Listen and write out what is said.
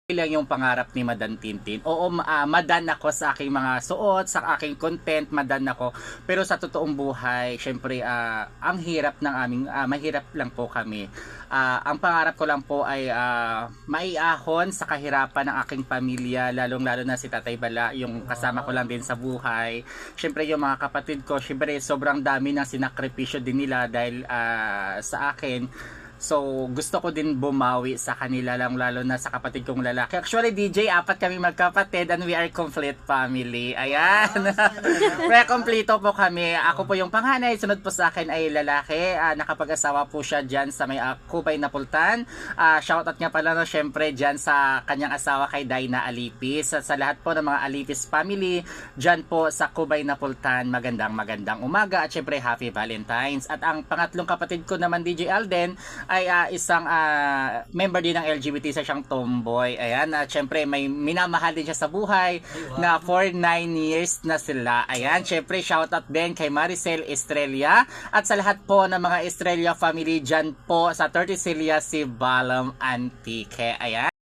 lang yung pangarap ni Madan Tintin. Oo, madan ako sa aking mga suot, sa aking content, madan ako. Pero sa totoong buhay, syempre, ang hirap ng aming, mahirap lang po kami. Ang pangarap ko lang po ay maiahon sa kahirapan ng aking pamilya, lalong-lalo na si Tatay Bala, yung kasama ko lang din sa buhay. Syempre, yung mga kapatid ko, syempre, sobrang dami ng sinakripisyo din nila dahil sa akin. So, gusto ko din bumawi sa kanila lang, lalo na sa kapatid kong lalaki. Actually, DJ, apat kami magkapatid and we are complete family. Ayan. Pre-complete po kami. Ako po yung panganay. Sunod po sa akin ay lalaki. Nakapag-asawa po siya dyan sa may Kubay Napultan. Shoutout nga pala, no, syempre, dyan sa kanyang asawa kay Dayna Alipis. At sa lahat po ng mga Alipis family, dyan po sa Kubay Napultan, magandang umaga at syempre, Happy Valentine's. At ang pangatlong kapatid ko naman, DJ Alden, ay isang member din ng LGBT, sa siyang tomboy. Ayan, at syempre may minamahal din siya sa buhay na for 9 years na sila. Ayan, syempre shoutout din kay Maricel Estrella at sa lahat po ng mga Estrella family dyan po sa 30 Celia si Balam Antique. Ayan.